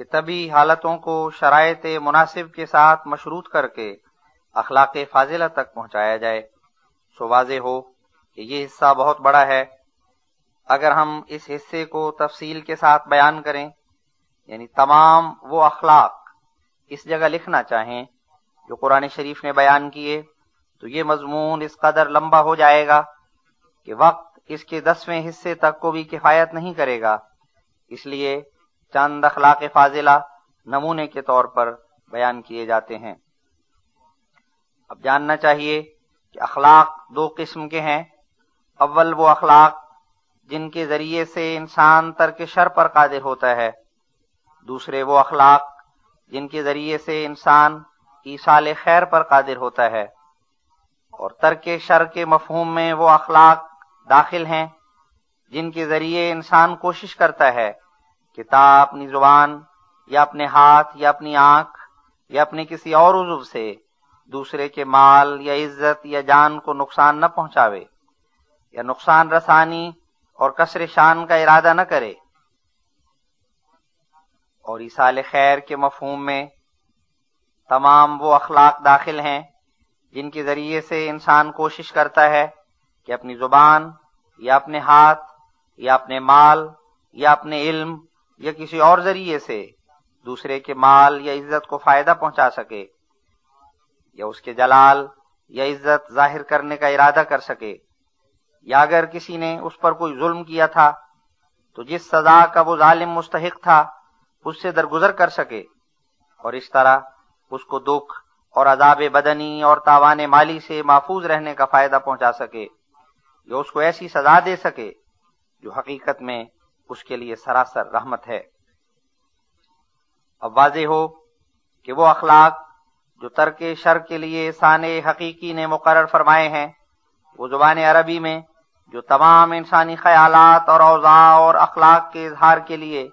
کہ طبی حالتوں کو شرائط مناسب کے ساتھ مشروط کر کے اخلاق فاضلہ تک پہنچایا جائے۔ سو واضح ہو کہ یہ حصہ بہت بڑا ہے۔ اگر ہم اس حصے کو تفصیل کے ساتھ بیان کریں، یعنی تمام وہ اخلاق اس جگہ لکھنا چاہیں جو قرآن شریف نے بیان کیے، تو یہ مضمون اس قدر لمبا ہو جائے گا کہ وقت اس کے 10ویں حصے تک کو بھی کفایت نہیں کرے گا۔ اس لیے چند اخلاق فاضلہ نمونے کے طور پر بیان کیے جاتے ہیں۔ اب جاننا چاہیے کہ اخلاق 2 قسم کے ہیں۔ اول وہ اخلاق جن کے ذریعے سے انسان ترک شر پر قادر ہوتا ہے، دوسرے وہ اخلاق جن کے ذریعے سے انسان ایصال خیر پر قادر ہوتا ہے، اور ترک شر کے مفہوم میں وہ اخلاق داخل ہیں جن کے ذریعے انسان کوشش کرتا ہے کہ تا اپنی زبان یا اپنے ہاتھ یا اپنی آنکھ یا اپنے کسی اور عضو سے دوسرے کے مال یا عزت یا جان کو نقصان نہ پہنچاوے، یا نقصان رسانی اور کسر شان کا ارادہ نہ کرے۔ اور ایصال خیر کے مفہوم میں تمام وہ اخلاق داخل ہیں جن کے ذریعے سے انسان کوشش کرتا ہے کہ اپنی زبان یا اپنے ہاتھ یا اپنے مال یا اپنے علم یا کسی اور ذریعے سے دوسرے کے مال یا عزت کو فائدہ پہنچا سکے، یا اس کے جلال یا عزت ظاہر کرنے کا ارادہ کر سکے، یا اگر کسی نے اس پر کوئی ظلم کیا تھا تو جس سزا کا وہ ظالم مستحق تھا اس سے درگزر کر سکے، اور اس طرح اس کو دکھ اور عذاب بدنی اور تاوان مالی سے محفوظ رہنے کا فائدہ پہنچا سکے، یا اس کو ایسی سزا دے سکے جو حقیقت میں اس کے لیے سراسر رحمت ہے۔ اب واضح ہو کہ وہ اخلاق جو ترک شر کے لیے ثانِ حقیقی نے مقرر فرمائے ہیں، وہ زبان عربی میں جو تمام انسانی خیالات اور اوضاع اور اخلاق کے اظہار کے لیے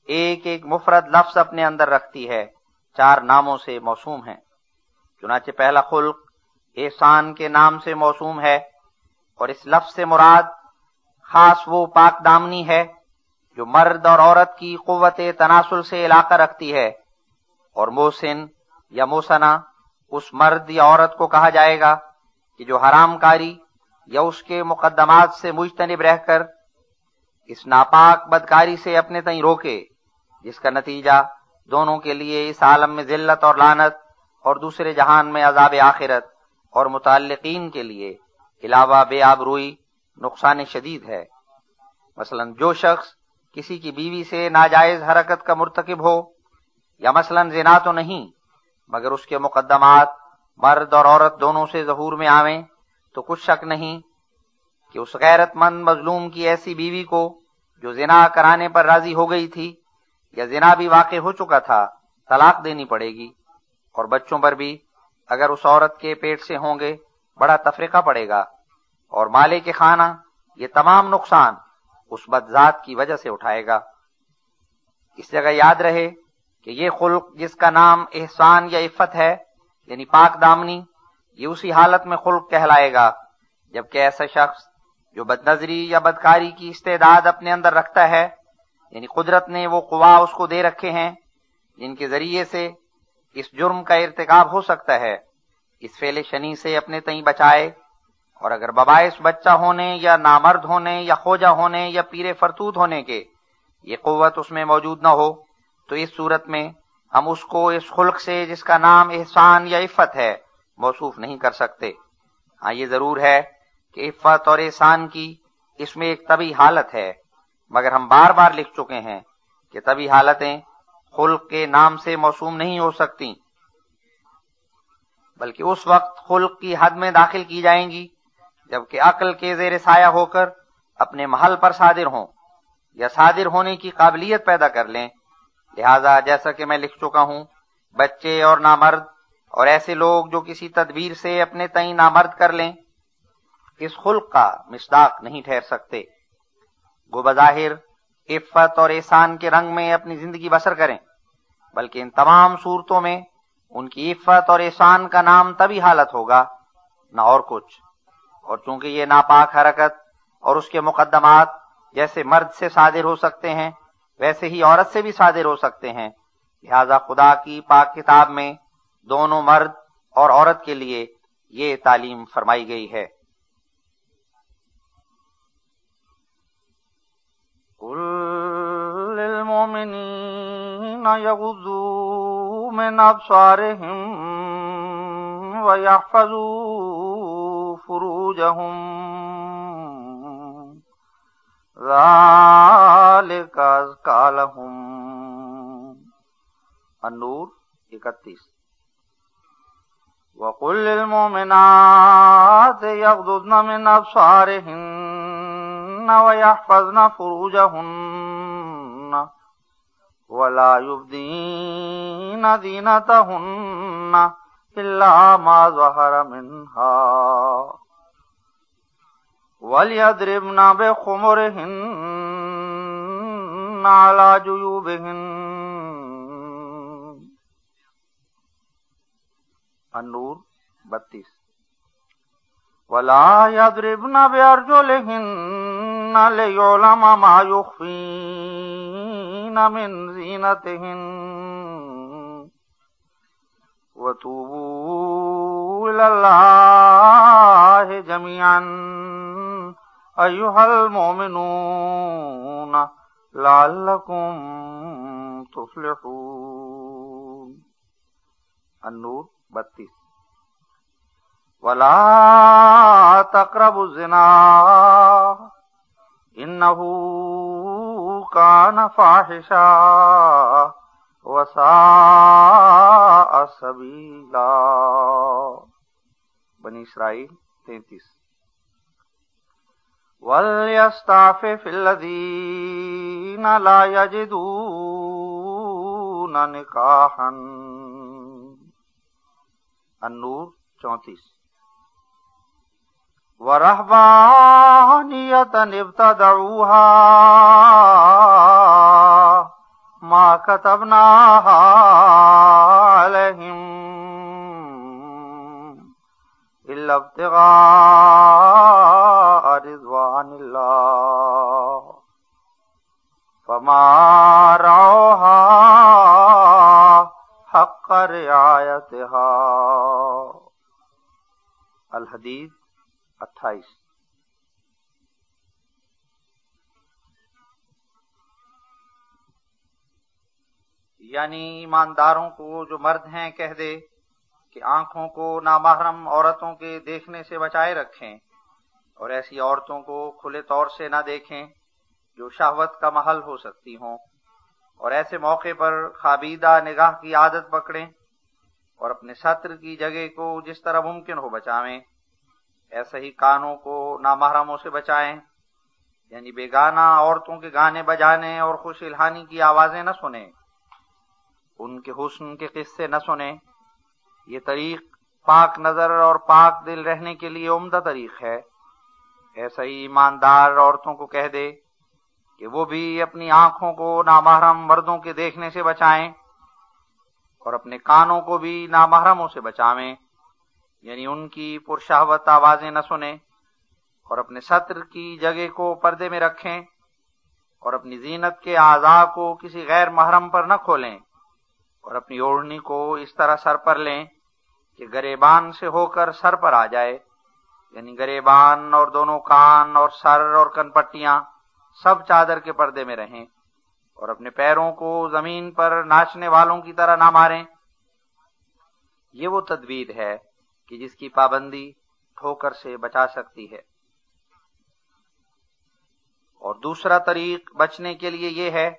ایک ایک مفرد لفظ اپنے اندر رکھتی ہے، 4 ناموں سے موسوم ہیں۔ چنانچہ پہلا خلق احسان کے نام سے موسوم ہے، اور اس لفظ سے مراد خاص وہ پاک دامنی ہے جو مرد اور عورت کی قوت تناسل سے علاقہ رکھتی ہے، اور محسن یا موسنا اس مرد یا عورت کو کہا جائے گا کہ جو حرام کاری یا اس کے مقدمات سے مجتنب رہ کر اس ناپاک بدکاری سے اپنے تئیں روکے، جس کا نتیجہ دونوں کے لیے اس عالم میں ذلت اور لعنت اور دوسرے جہان میں عذاب آخرت اور متعلقین کے لیے علاوہ بے آبروئی نقصان شدید ہے۔ مثلا جو شخص کسی کی بیوی سے ناجائز حرکت کا مرتکب ہو، یا مثلا زنا تو نہیں مگر اس کے مقدمات مرد اور عورت دونوں سے ظہور میں آویں، تو کچھ شک نہیں کہ اس غیرت مند مظلوم کی ایسی بیوی کو جو زنا کرانے پر راضی ہو گئی تھی یا زنا بھی واقع ہو چکا تھا، طلاق دینی پڑے گی، اور بچوں پر بھی اگر اس عورت کے پیٹ سے ہوں گے بڑا تفرقہ پڑے گا، اور مالک خانہ یہ تمام نقصان اس بدذات کی وجہ سے اٹھائے گا۔ اس جگہ یاد رہے کہ یہ خلق جس کا نام احسان یا عفت ہے، یعنی پاک دامنی، یہ اسی حالت میں خلق کہلائے گا جبکہ ایسا شخص جو بدنظری یا بدکاری کی استعداد اپنے اندر رکھتا ہے، یعنی قدرت نے وہ قوا اس کو دے رکھے ہیں جن کے ذریعے سے اس جرم کا ارتکاب ہو سکتا ہے، اس فعل شنی سے اپنے تئیں بچائے، اور اگر بباعث بچہ ہونے یا نامرد ہونے یا خوجہ ہونے یا پیر فرتوت ہونے کے یہ قوت اس میں موجود نہ ہو، تو اس صورت میں ہم اس کو اس خلق سے جس کا نام احسان یا عفت ہے موصوف نہیں کر سکتے۔ ہاں یہ ضرور ہے کہ عفت اور احسان کی اس میں ایک طبعی حالت ہے، مگر ہم بار بار لکھ چکے ہیں کہ طبعی حالتیں خلق کے نام سے موسوم نہیں ہو سکتی، بلکہ اس وقت خلق کی حد میں داخل کی جائیں گی جبکہ عقل کے زیر سایہ ہو کر اپنے محل پر صادر ہوں یا صادر ہونے کی قابلیت پیدا کر لیں۔ لہذا جیسا کہ میں لکھ چکا ہوں، بچے اور نامرد اور ایسے لوگ جو کسی تدبیر سے اپنے تئیں نامرد کر لیں اس خلق کا مصداق نہیں ٹھہر سکتے، گو بظاہر عفت اور احسان کے رنگ میں اپنی زندگی بسر کریں، بلکہ ان تمام صورتوں میں ان کی عفت اور احسان کا نام تبھی حالت ہوگا، نہ اور کچھ۔ اور چونکہ یہ ناپاک حرکت اور اس کے مقدمات جیسے مرد سے صادر ہو سکتے ہیں ویسے ہی عورت سے بھی صادر ہو سکتے ہیں، لہذا خدا کی پاک کتاب میں دونوں مرد اور عورت کے لیے یہ تعلیم فرمائی گئی ہے۔ قُل لِّلْمُؤْمِنِينَ يَغُضُّوا مِنْ أَبْصَارِهِمْ وَيَحْفَظُوا فُرُوجَهُمْ ذَلِكَ أَزْكَىٰ لَهُمْ۔ النور 31۔ وَقُل لِّلْمُؤْمِنَاتِ يَغْضُضْنَ مِنْ أَبْصَارِهِنَّ وَيَحْفَظْنَ فُرُوجَهُنَّ وَلَا يُبْدِينَ زِينَتَهُنَّ إِلَّا مَا ظَهَرَ مِنْهَا وَلْيَضْرِبْنَ بِخُمُرِهِنَّ عَلَى جُيُوبِهِنَّ۔ النور 32۔ وَلَا يَضْرِبْنَ بِأَرْجُلِهِنَّ لِيُعْلَمَ مَا يُخْفِينَ مِنْ زِينَتِهِنَّ وَتُوبُوا إِلَى اللَّهِ جَمِيعًا أَيُّهَا الْمُؤْمِنُونَ لَعَلَّكُمْ تُفْلِحُونَ۔ النور 32۔ وَلَا تَقْرَبُوا الزِّنَا إِنَّهُ كَانَ فَاحِشًا وَسَاءَ سَبِيلًا۔ بنی اسرائیل 33۔ وَلْيَسْتَعْفِفِ الَّذِينَ لَا يَجِدُونَ نِكَاحًا۔ النور 34۔ وَرَهْبَانِيَّةً ابْتَدَعُوهَا مَا كَتَبْنَاهَا عَلَيْهِمْ إِلَّا ابْتِغَاءَ رِضْوَانِ اللَّهِ فَمَا رَعَوْهَا حَقَّ رِعَایَتِهَا۔ الحدید 28۔ یعنی ایمانداروں کو جو مرد ہیں کہہ دے کہ آنکھوں کو نامحرم عورتوں کے دیکھنے سے بچائے رکھیں اور ایسی عورتوں کو کھلے طور سے نہ دیکھیں جو شہوت کا محل ہو سکتی ہوں، اور ایسے موقع پر خوابیدہ نگاہ کی عادت پکڑیں اور اپنے ستر کی جگہ کو جس طرح ممکن ہو بچائیں، ایسے ہی کانوں کو نامحرموں سے بچائیں، یعنی بیگانہ عورتوں کے گانے بجانے اور خوش الہانی کی آوازیں نہ سنیں، ان کے حسن کے قصے نہ سنیں۔ یہ طریق پاک نظر اور پاک دل رہنے کے لیے عمدہ طریق ہے۔ ایسا ہی ایماندار عورتوں کو کہہ دے کہ وہ بھی اپنی آنکھوں کو نامحرم مردوں کے دیکھنے سے بچائیں اور اپنے کانوں کو بھی نامحرموں سے بچائیں، یعنی ان کی پرشہوت آوازیں نہ سنیں، اور اپنے ستر کی جگہ کو پردے میں رکھیں اور اپنی زینت کے اعضاء کو کسی غیر محرم پر نہ کھولیں، اور اپنی اوڑھنی کو اس طرح سر پر لیں کہ گریبان سے ہو کر سر پر آ جائے، یعنی گریبان اور دونوں کان اور سر اور کن پٹیاں سب چادر کے پردے میں رہیں، اور اپنے پیروں کو زمین پر ناچنے والوں کی طرح نہ ماریں۔ یہ وہ تدبیر ہے کہ جس کی پابندی ٹھوکر سے بچا سکتی ہے۔ اور دوسرا طریق بچنے کے لیے یہ ہے